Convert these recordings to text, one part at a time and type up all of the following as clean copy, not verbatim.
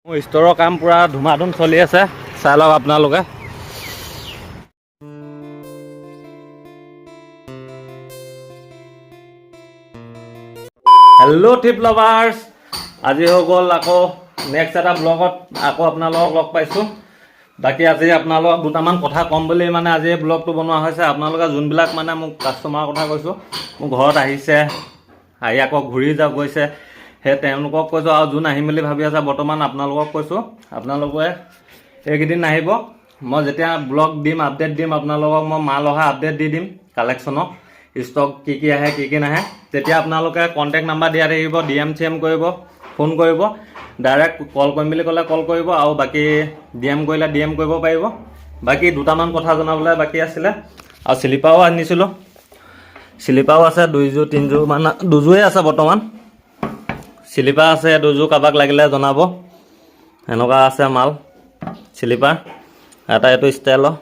ষ্টৰৰ কাম পুৰা ধুমাধুম চলি আছে, চাই লওক আপোনালোকে। হেল্ল' ট্ৰিপ লাভাৰ্ছ, আজি হৈ গ'ল আকৌ নেক্সট এটা ব্লগত আকৌ আপোনালোকক লগ পাইছোঁ। বাকী আজি আপোনালোকক দুটামান কথা ক'ম বুলি মানে আজি ব্লগটো বনোৱা হৈছে। আপোনালোকে যোনবিলাক মানে মোক কাষ্টমাৰৰ কথা কৈছোঁ, মোৰ ঘৰত আহিছে, আহি আকৌ ঘূৰি গৈছে, সেই তেওঁলোকক কৈছোঁ। আৰু যোন আহিম বুলি ভাবি আছে বৰ্তমান আপোনালোকক কৈছোঁ, আপোনালোকে এইকেইদিন নাহিব। মই যেতিয়া ব্লগ দিম, আপডেট দিম, আপোনালোকক মই মাল অহা আপডেট দি দিম, কালেকশ্যনৰ ষ্টক কি কি আহে কি কি নাহে। তেতিয়া আপোনালোকে কণ্টেক্ট নাম্বাৰ দিয়া থাকিব, DM CM কৰিব, ফোন কৰিব, ডাইৰেক্ট কল কৰিম বুলি ক'লে কল কৰিব, আৰু বাকী DM কৰিলে DM কৰিব পাৰিব। বাকী দুটামান কথা জনাবলৈ বাকী আছিলে। আৰু শ্লিপাৰো আনিছিলোঁ, শ্লিপাৰো আছে 2যোৰ 3যোৰ মানে 2যোৰে আছে বৰ্তমান। শ্লিপাৰ আছে 2যোৰ, কাৰোবাক লাগিলে জনাব। এনেকুৱা আছে মাল শ্লিপাৰ, এটা এইটো ষ্টাইলৰ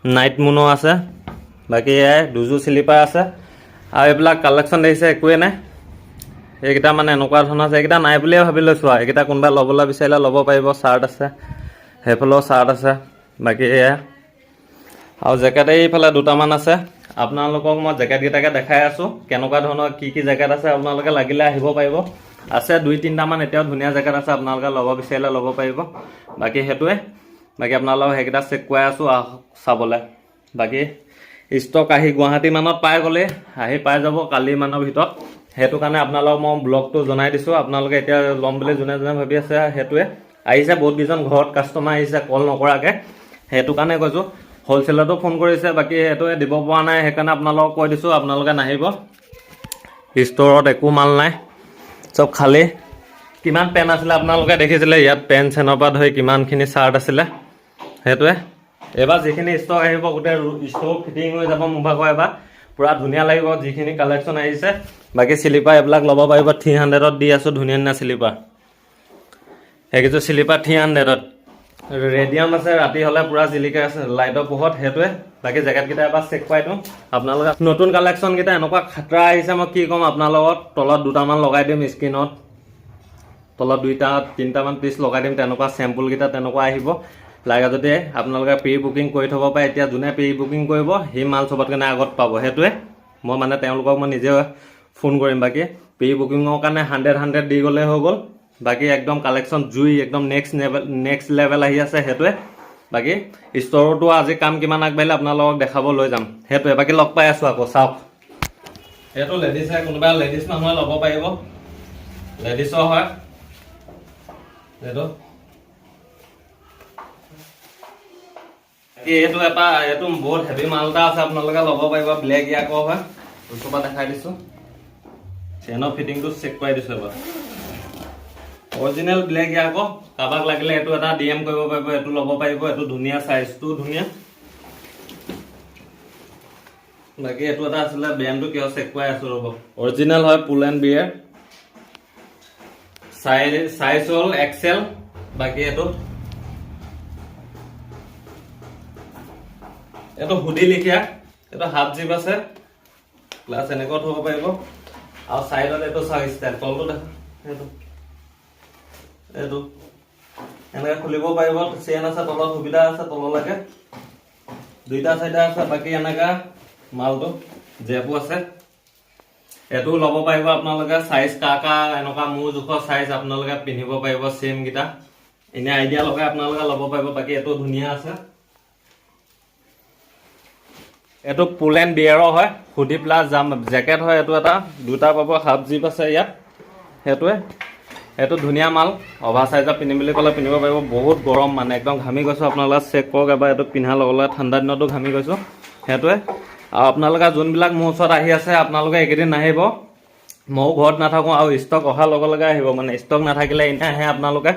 নাইট মুনো আছে। বাকী এয়াই 2যোৰ শ্লিপাৰ আছে। আৰু এইবিলাক কালেকশ্যন দেখিছে একোৱেই নাই, এইকেইটা মানে এনেকুৱা ধৰণৰ আছে। এইকেইটা নাই বুলিয়ে ভাবি লৈছোঁ আৰু এইকেইটা কোনোবাই ল'বলৈ বিচাৰিলে ল'ব পাৰিব। চাৰ্ট আছে, সেইফালেও চাৰ্ট আছে। বাকী এয়া আৰু জেকেট এইফালে দুটামান আছে। আপোনালোকক মই জেকেটকেইটাকে দেখাই আছোঁ, কেনেকুৱা ধৰণৰ কি কি জেকেট আছে। আপোনালোকে লাগিলে আহিব পাৰিব, আছে 2-3টামান এতিয়াও ধুনীয়া জেকেট আছে, আপোনালোকে ল'ব বিচাৰিলে ল'ব পাৰিব। বাকী সেইটোৱে, বাকী আপোনালোকক সেইকেইটা চেক কৰাই আছোঁ চাবলৈ। বাকী ষ্টক আহি গুৱাহাটী মানত পাই গ'লে আহি পাই যাব কালি মানৰ ভিতৰত। সেইটো কাৰণে আপোনালোকক মই ব্লগটো জনাই দিছোঁ। আপোনালোকে এতিয়া ল'ম বুলি যোনে যোনে ভাবি আছে সেইটোৱে আহিছে। বহুতকেইজন ঘৰত কাষ্টমাৰ আহিছে কল নকৰাকৈ, সেইটো কাৰণে কৈছোঁ। হ'লচেলতো ফোন কৰিছে, বাকী সেইটোৱে দিব পৰা নাই, সেইকাৰণে আপোনালোকক কৈ দিছোঁ আপোনালোকে নাহিব। ষ্টৰত একো মাল নাই, চব খালী। কিমান পেণ্ট আছিলে আপোনালোকে দেখিছিলে, ইয়াত পেণ্ট চেনৰ পৰা ধৰি কিমানখিনি চাৰ্ট আছিলে। সেইটোৱে এইবাৰ যিখিনি ষ্টক আহিব গোটেই ষ্টক ফিটিং হৈ যাব মোৰ ভাগৰ। এবাৰ পূৰা ধুনীয়া লাগিব যিখিনি কালেকশ্যন আহিছে। বাকী শ্লিপাৰ এইবিলাক ল'ব পাৰিব, 300ত দি আছোঁ ধুনীয়া ধুনীয়া শ্লিপাৰ। সেইকেইযোৰ শ্লিপাৰ 300ত ৰেডিয়াম আছে, ৰাতি হ'লে পূৰা জিলিকে আছে লাইটৰ পোহৰত। সেইটোৱে বাকী জেকেটকেইটা এবাৰ চেক কৰাই দিওঁ আপোনালোকে। নতুন কালেকশ্যনকেইটা এনেকুৱা খাতৰা আহিছে, মই কি ক'ম আপোনালোকক। তলত দুটামান লগাই দিম স্ক্ৰীনত, তলত 2-3টামান পিচ লগাই দিম, তেনেকুৱা চেম্পুলকেইটা তেনেকুৱা আহিব। লাগে যদি আপোনালোকে প্ৰি বুকিং কৰি থ'ব পাৰে। এতিয়া যোনে প্ৰি বুকিং কৰিব সি মাল চবত কাৰণে আগত পাব। সেইটোৱে মই মানে তেওঁলোকক মই নিজে ফোন কৰিম। বাকী প্ৰি বুকিঙৰ কাৰণে 100 দি গ'লে হৈ গ'ল। বাকী একদম কালেকশ্যন জুই, একদম নেক্সট লেভেল আহি আছে। সেইটোৱে বাকী ষ্টৰতো আজি কাম কিমান আগবাঢ়িলে আপোনালোকক দেখাব লৈ যাম। সেইটোৱে বাকী লগ পাই আছোঁ আকৌ। চাওক এইটো লেডিছে, কোনোবা লেডিছ মানুহে ল'ব পাৰিব, লেডিছৰ হয় এইটো। এইটো এটা এইটো বহুত হেভি মাল এটা আছে, আপোনালোকে ল'ব পাৰিব। ব্লেক ইয়াকৰ হয়, ওচৰৰ পৰা দেখাই দিছোঁ। চেনৰ ফিটিংটো চেক কৰাই দিছোঁ এবাৰ। অৰিজিনেল ব্লেক ইয়াকৰ, কাৰোবাক লাগিলে এইটো এটা DM কৰিব পাৰিব, এইটো ল'ব পাৰিব। এইটো ধুনীয়া, চাইজটো ধুনীয়া। বাকী এইটো এটা আছিলে, ব্ৰেণ্ডটো কিয় চেক কৰাই আছোঁ ৰ'ব। অৰিজিনেল হয়, পুল এণ্ড বিয়েৰ, চাইজ হ'ল XL। বাকী এইটো হুডি লিখীয়া, এইটো হাফ জিপ আছে, প্লাছ এনেকুৱা থ'ব পাৰিব। আৰু চাইডত এইটো চাওক ষ্টাইল, তলটো দেখা, এইটো এনেকৈ খুলিব পাৰিব। চেইন আছে তলত, সুবিধা আছে তললৈকে, 2টা চাইডে আছে। বাকী এনেকুৱা মালটো জেপো আছে, এইটো ল'ব পাৰিব আপোনালোকে। চাইজ কা এনেকুৱা মোৰ জোখৰ চাইজ আপোনালোকে পিন্ধিব পাৰিব। চেমকেইটা এনে আইডিয়া লগাই আপোনালোকে ল'ব পাৰিব। বাকী এইটো ধুনীয়া আছে, এইটো পুল এণ্ড বিয়েৰৰ হয়, হুডি প্লাছ জেকেট হয়। এইটো এটা 2টা পাব, হাফ জিপ আছে ইয়াত। সেইটোৱে এইটো ধুনীয়া মাল, অভাৰ চাইজত পিন্ধিম বুলি ক'লে পিন্ধিব পাৰিব। বহুত গৰম মানে একদম ঘামি গৈছোঁ, আপোনালোকে চেক কৰক এবাৰ। এইটো পিন্ধাৰ লগে লগে ঠাণ্ডা দিনতো ঘামি গৈছোঁ। সেইটোৱে আৰু আপোনালোকে যোনবিলাক মোৰ ওচৰত আহি আছে আপোনালোকে এইকেইদিন নাহিব, ময়ো ঘৰত নাথাকোঁ। আৰু ষ্টক অহাৰ লগে লগে আহিব, মানে ষ্টক নাথাকিলে এনে আহে আপোনালোকে,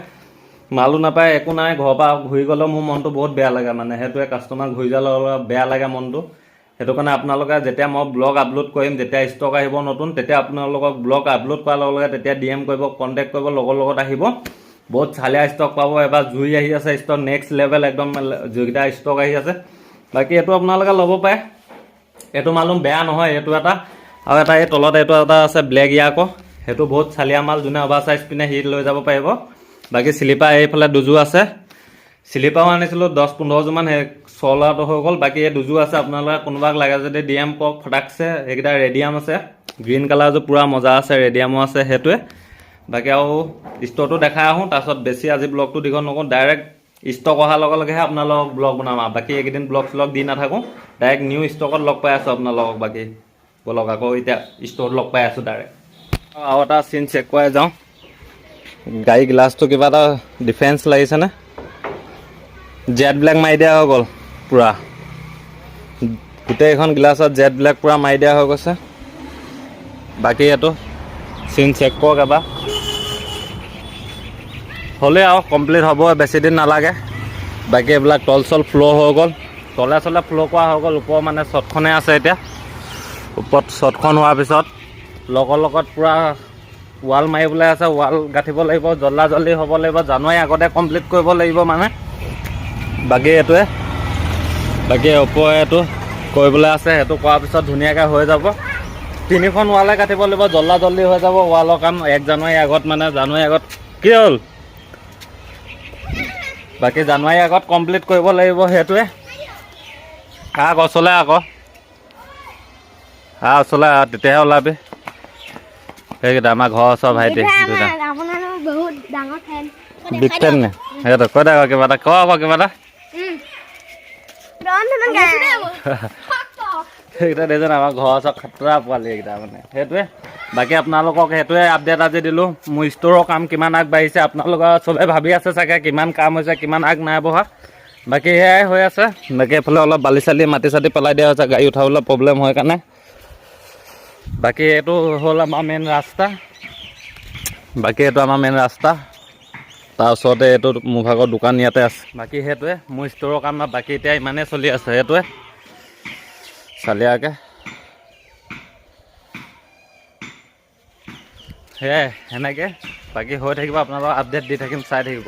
মালো নাপায়, একো নাই। ঘৰৰ পৰা ঘূৰি গ'লেও মোৰ মনটো বহুত বেয়া লাগে মানে। সেইটোৱে কাষ্টমাৰ ঘূৰি যোৱাৰ লগে লগে বেয়া লাগে মনটো। সেইটো কাৰণে আপোনালোকে যেতিয়া মই ব্লগ আপলোড কৰিম, যেতিয়া ষ্টক আহিব নতুন, তেতিয়া আপোনালোকক ব্লগ আপলোড কৰাৰ লগে লগে তেতিয়া DM কৰিব, কণ্টেক্ট কৰিব, লগৰ লগত আহিব। বহুত চালিয়া ষ্টক পাব। এবাৰ জুই আহি আছে ষ্টক, নেক্সট লেভেল একদম যিকেইটা ষ্টক আহি আছে। বাকী এইটো আপোনালোকে ল'ব পাৰে, এইটো মালুম বেয়া নহয়। এইটো এটা আৰু এটা এই তলত এইটো এটা আছে ব্লেক ইয়াকৰ, সেইটো বহুত চালিয়া মাল। যোনে অভাৰ চাইজ পিনে সি লৈ যাব পাৰিব। বাকী শ্লিপাৰ এইফালে দুযোৰ আছে, শ্লিপাৰো আনিছিলোঁ 10-15যোৰমান, সেই চলাটো হৈ গ'ল। বাকী এই দুযোৰ আছে, আপোনালোকে কোনোবাক লাগে যদি DM কওক ফটাকছে। এইকেইটা ৰেডিয়াম আছে, গ্ৰীণ কালাৰযোৰ পূৰা মজা আছে, ৰেডিয়ামো আছে সেইটোৱে। বাকী আৰু ষ্ট'ৰটো দেখাই আহোঁ, তাৰপিছত বেছি আজি ব্লগটো দীঘল নকৰোঁ, ডাইৰেক্ট ষ্টক অহাৰ লগে লগেহে আপোনালোকক ব্লগ বনাম আৰু। বাকী এইকেইদিন ব্লগ দি নাথাকোঁ, ডাইৰেক্ট নিউ ষ্টকত লগ পাই আছোঁ আপোনালোকক। বাকী বলক আকৌ এতিয়া ষ্ট'ৰত লগ পাই আছোঁ ডাইৰেক্ট। আৰু এটা চিন চেক কৰাই যাওঁ, গাড়ী গ্লাছটো কিবা এটা ডিফেন্স লাগিছেনে? জেড ব্লেক মাৰি দিয়া হৈ গ'ল পূৰা, গোটেইখন গ্লাছত জেড ব্লেক পূৰা মাৰি দিয়া হৈ গৈছে। বাকী এইটো চিন চেক কৰক এবাৰ, হ'লেই আৰু কমপ্লিট হ'ব, বেছিদিন নালাগে। বাকী এইবিলাক তল চল ফ্ল' হৈ গ'ল, তলে চলে ফ্ল' কৰা হৈ গ'ল। ওপৰ মানে চটখনে আছে এতিয়া, ওপৰত চটখন হোৱাৰ পিছত লগৰ লগত পূৰা ৱাল মাৰিবলৈ আছে, ৱাল গাঁঠিব লাগিব, জল্দা জল্দি হ'ব লাগিব, জানুৱাৰী আগতে কমপ্লিট কৰিব লাগিব মানে। বাকী এইটোৱে, বাকী ওপৰে এইটো কৰিবলৈ আছে, সেইটো কৰাৰ পিছত ধুনীয়াকৈ হৈ যাব। 3খন ৱালে কাটিব লাগিব, জল্দা জল্দি হৈ যাব ৱালৰ কাম 1 জানুৱাৰী আগত, মানে জানুৱাৰী আগত। কি হ'ল? বাকী জানুৱাৰী আগত কমপ্লিট কৰিব লাগিব সেইটোৱে। ওচৰলৈ আকৌ ওচৰলৈ তেতিয়াহে ওলাবি। সেইকেইটা আমাৰ ঘৰৰ ওচৰ ভাইটি দুটা বিগ ফেন নে? সেইটো কৈ দে কিবা এটা, ক আকৌ কিবা এটা। সেইকেইটা দেজন আমাৰ ঘৰৰ ওচৰত খাতৰা পোৱালি এইকেইটা মানে, সেইটোৱে। বাকী আপোনালোকক সেইটোৱে আপডেট আজি দিলোঁ, মোৰ ষ্ট'ৰৰ কাম কিমান আগবাঢ়িছে। আপোনালোকৰ চবে ভাবি আছে চাগে কিমান কাম হৈছে, কিমান আগ নাই বঢ়া। বাকী সেয়াই হৈ আছে। বাকী এইফালে অলপ বালি চালি মাটি চাটি পেলাই দিয়া হৈছে, গাড়ী উঠাবলৈ প্ৰব্লেম হয় কাৰণে। বাকী এইটো হ'ল আমাৰ মেইন ৰাস্তা, তাৰ ওচৰতে এইটো মোৰ ভাগৰ দোকান ইয়াতে আছে। বাকী সেইটোৱে মোৰ ষ্ট'ৰৰ কাম, বাকী এতিয়া ইমানেই চলি আছে সেইটোৱে চালিয়াকৈ। সেয়াই সেনেকৈ বাকী হৈ থাকিব, আপোনালোকক আপডেট দি থাকিম, চাই থাকিব।